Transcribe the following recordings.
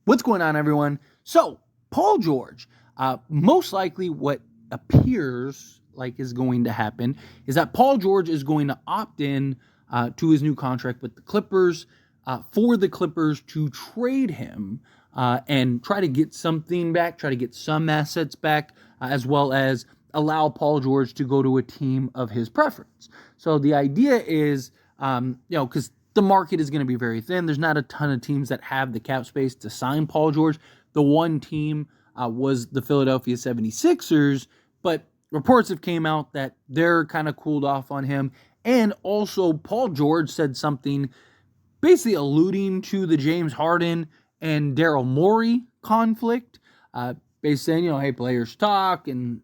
What's going on, everyone? So, Paul George, most likely what appears like is going to happen is that Paul George is going to opt in to his new contract with the Clippers for the Clippers to trade him and try to get something back, try to get some assets back, as well as allow Paul George to go to a team of his preference. So the idea is, because the market is going to be very thin. There's not a ton of teams that have the cap space to sign Paul George. The one team was the Philadelphia 76ers, but reports have came out that they're kind of cooled off on him. And also, Paul George said something basically alluding to the James Harden and Daryl Morey conflict. Basically saying, hey, players talk, and,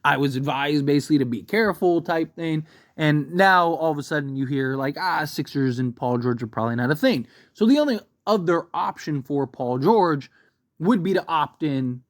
I was advised basically to be careful type thing. And now all of a sudden you hear Sixers and Paul George are probably not a thing. So the only other option for Paul George would be to opt in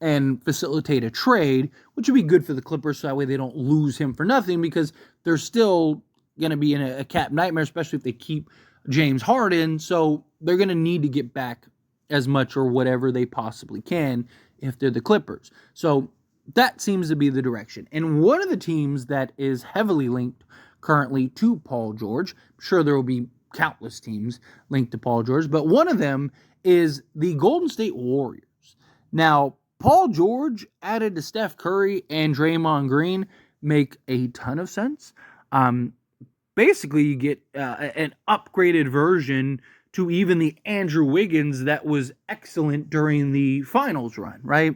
and facilitate a trade, which would be good for the Clippers so that way they don't lose him for nothing, because they're still going to be in a cap nightmare, especially if they keep James Harden. So they're going to need to get back as much or whatever they possibly can if they're the Clippers. So that seems to be the direction. And one of the teams that is heavily linked currently to Paul George, I'm sure there will be countless teams linked to Paul George, but one of them is the Golden State Warriors. Now, Paul George added to Steph Curry and Draymond Green make a ton of sense. Basically, you get an upgraded version to even the Andrew Wiggins that was excellent during the finals run, right?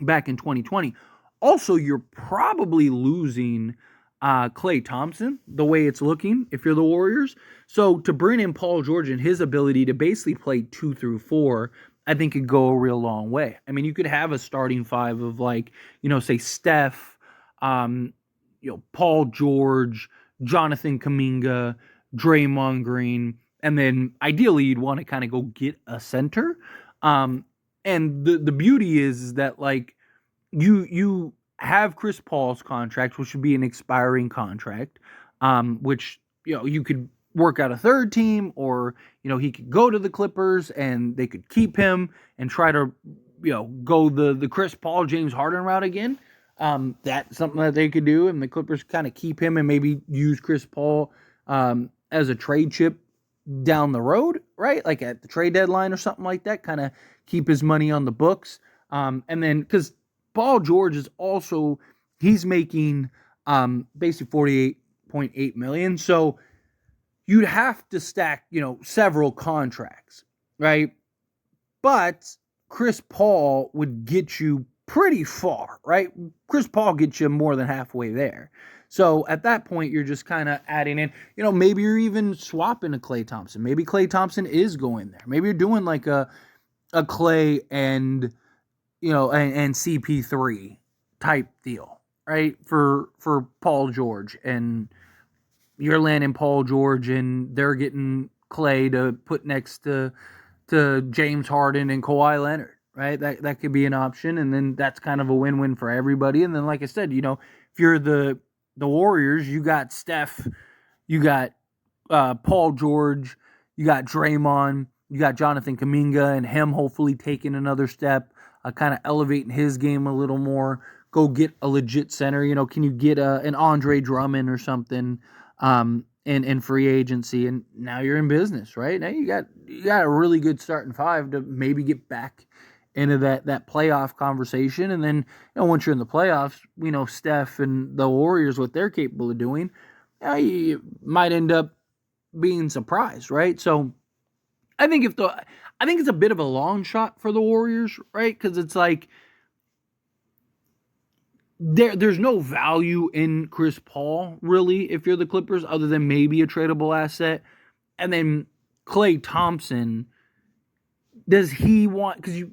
Back in 2020. Also, you're probably losing Klay Thompson, the way it's looking, if you're the Warriors. So to bring in Paul George and his ability to basically play 2 through 4, I think could go a real long way. I mean, you could have a starting five of say Steph, Paul George, Jonathan Kuminga, Draymond Green, and then ideally you'd want to kind of go get a center. And the beauty is that you have Chris Paul's contract, which would be an expiring contract, which you could work out a third team, or he could go to the Clippers and they could keep him and try to go the Chris Paul James Harden route again. That's something that they could do, and the Clippers kind of keep him and maybe use Chris Paul as a trade chip down the road, right? Like at the trade deadline or something like that, kind of keep his money on the books. And then, because Paul George is also, he's making basically $48.8 million. So you'd have to stack, several contracts, right? But Chris Paul would get you pretty far, right? Chris Paul gets you more than halfway there. So at that point, you're just kind of adding in, maybe you're even swapping a Klay Thompson. Maybe Klay Thompson is going there. Maybe you're doing like a Klay and CP3 type deal, right? For Paul George, and you're landing Paul George and they're getting Klay to put next to James Harden and Kawhi Leonard, right? That could be an option, and then that's kind of a win-win for everybody. And then, like I said, if you're the Warriors, you got Steph, you got Paul George, you got Draymond, you got Jonathan Kuminga, and him hopefully taking another step, kind of elevating his game a little more. Go get a legit center. Can you get an Andre Drummond or something in free agency, and now you're in business, right? Now you got a really good starting five to maybe get back into that playoff conversation. And then once you're in the playoffs, Steph and the Warriors, what they're capable of doing, you might end up being surprised, right? So I think it's a bit of a long shot for the Warriors, right? Because it's like there's no value in Chris Paul, really, if you're the Clippers, other than maybe a tradable asset. And then Klay Thompson, does he want, because you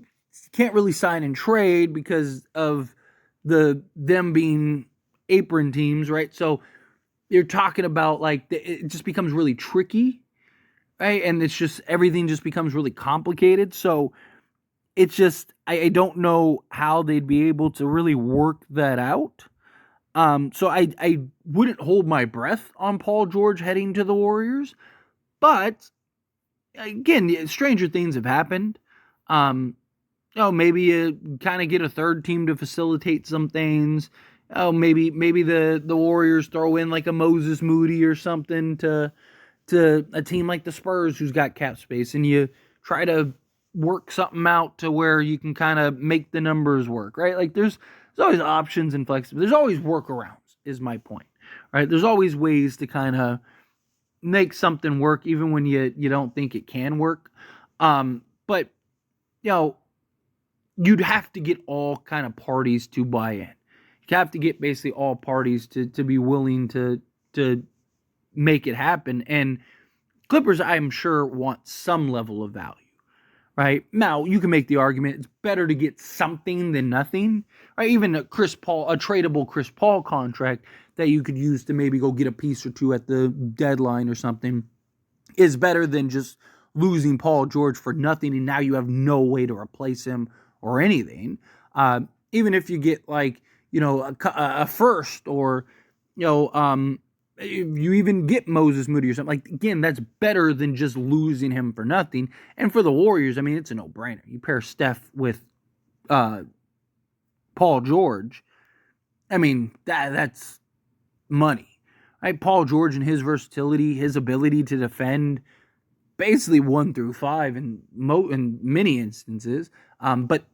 can't really sign and trade because of them being apron teams, right? So you're talking about it just becomes really tricky, right? And it's just, everything just becomes really complicated. So it's just, I don't know how they'd be able to really work that out. So I wouldn't hold my breath on Paul George heading to the Warriors, but again, stranger things have happened. Maybe you kind of get a third team to facilitate some things. Maybe the Warriors throw in like a Moses Moody or something to a team like the Spurs who's got cap space, and you try to work something out to where you can kind of make the numbers work, right? Like there's always options and flexibility. There's always workarounds, is my point, right? There's always ways to kind of make something work, even when you don't think it can work. But you know, you'd have to get all kind of parties to buy in. You have to get basically all parties to be willing to make it happen. And Clippers, I'm sure, want some level of value, right? Now, you can make the argument it's better to get something than nothing, right? Even a tradable Chris Paul contract that you could use to maybe go get a piece or two at the deadline or something is better than just losing Paul George for nothing, and now you have no way to replace him or anything. Even if you get like, a first, or, if you even get Moses Moody or something, like, again, that's better than just losing him for nothing. And for the Warriors, I mean, it's a no-brainer. You pair Steph with Paul George, I mean, that's money. Right? Paul George and his versatility, his ability to defend basically 1 through 5 in many instances, but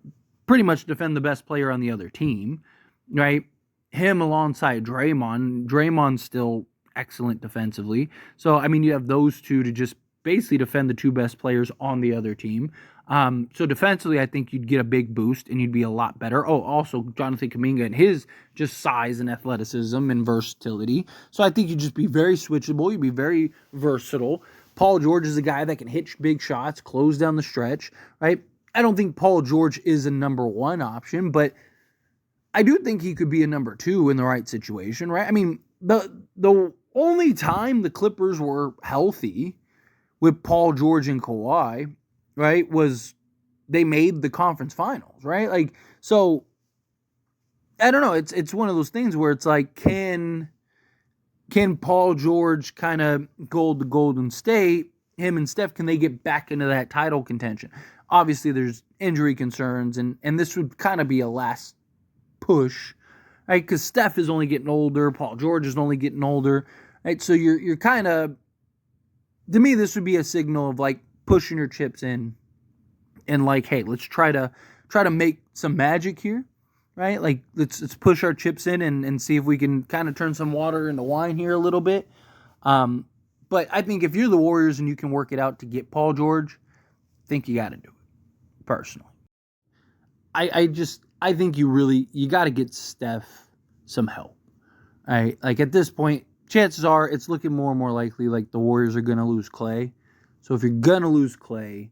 pretty much defend the best player on the other team, right? Him alongside Draymond. Draymond's still excellent defensively. So, I mean, you have those two to just basically defend the two best players on the other team. So defensively, I think you'd get a big boost and you'd be a lot better. Oh, also Jonathan Kuminga and his just size and athleticism and versatility. So I think you'd just be very switchable. You'd be very versatile. Paul George is a guy that can hit big shots, close down the stretch, right? I don't think Paul George is a number 1 option, but I do think he could be a number 2 in the right situation, right? I mean, the only time the Clippers were healthy with Paul George and Kawhi, right, was they made the conference finals, right? Like, so I don't know. It's one of those things where it's like, can Paul George kind of go to Golden State? Him and Steph, can they get back into that title contention? Obviously, there's injury concerns, and this would kind of be a last push, right? Because Steph is only getting older, Paul George is only getting older, right? So you're kind of, to me, this would be a signal of like pushing your chips in, and like, hey, let's try to make some magic here, right? Like let's push our chips in and see if we can kind of turn some water into wine here a little bit. But I think if you're the Warriors and you can work it out to get Paul George, I think you got to do it. Personally, I think you got to get Steph some help. Right? Like at this point, chances are it's looking more and more likely like the Warriors are going to lose Klay. So if you're going to lose Klay,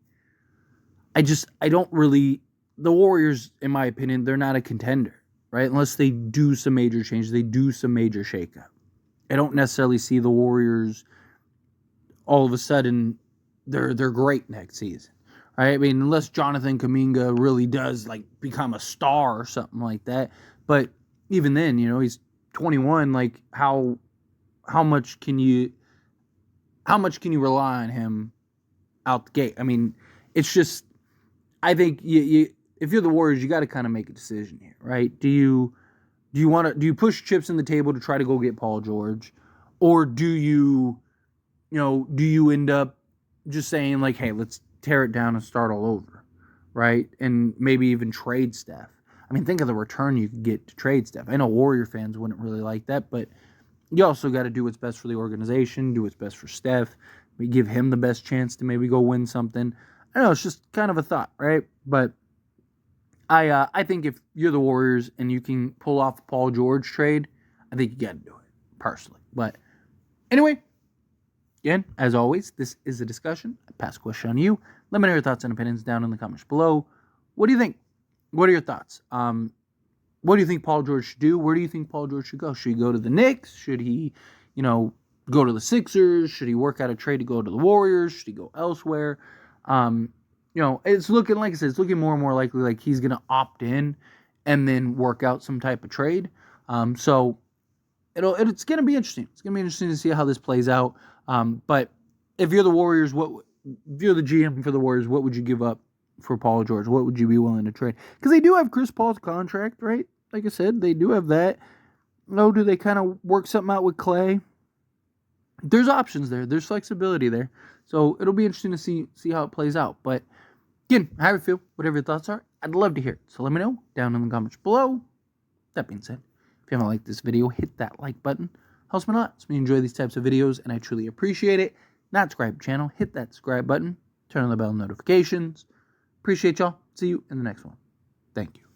I don't really, the Warriors, in my opinion, they're not a contender, right? Unless they do some major changes, they do some major shakeup. I don't necessarily see the Warriors all of a sudden they're great next season. Right? I mean, unless Jonathan Kuminga really does like become a star or something like that. But even then, he's 21. Like how much can you rely on him out the gate? I mean, it's just, I think you if you're the Warriors, you got to kind of make a decision here, right? Do you push chips in the table to try to go get Paul George, or do you end up just saying like, hey, let's tear it down and start all over, right? And maybe even trade Steph. I mean, think of the return you could get to trade Steph. I know Warrior fans wouldn't really like that, but you also got to do what's best for the organization, do what's best for Steph. We give him the best chance to maybe go win something. I don't know, it's just kind of a thought, right? But I think if you're the Warriors and you can pull off the Paul George trade, I think you got to do it, personally. But anyway, again, as always, this is a discussion. I pass the question on to you. Let me know your thoughts and opinions down in the comments below. What do you think? What are your thoughts? What do you think Paul George should do? Where do you think Paul George should go? Should he go to the Knicks? Should he, go to the Sixers? Should he work out a trade to go to the Warriors? Should he go elsewhere? It's looking, like I said, it's looking more and more likely like he's going to opt in and then work out some type of trade. So it's going to be interesting. It's going to be interesting to see how this plays out. But if you're the Warriors, what if you're the GM for the Warriors, what would you give up for Paul George? What would you be willing to trade? Because they do have Chris Paul's contract, right? Like I said, they do have that. No, do they kind of work something out with Clay? There's options there. There's flexibility there. So it'll be interesting to see how it plays out. But again, how you feel, whatever your thoughts are, I'd love to hear it. So let me know down in the comments below. That being said, if you haven't liked this video, hit that like button. Helps me a lot. It's me enjoy these types of videos, and I truly appreciate it. Not subscribe to the channel, hit that subscribe button. Turn on the bell notifications. Appreciate y'all. See you in the next one. Thank you.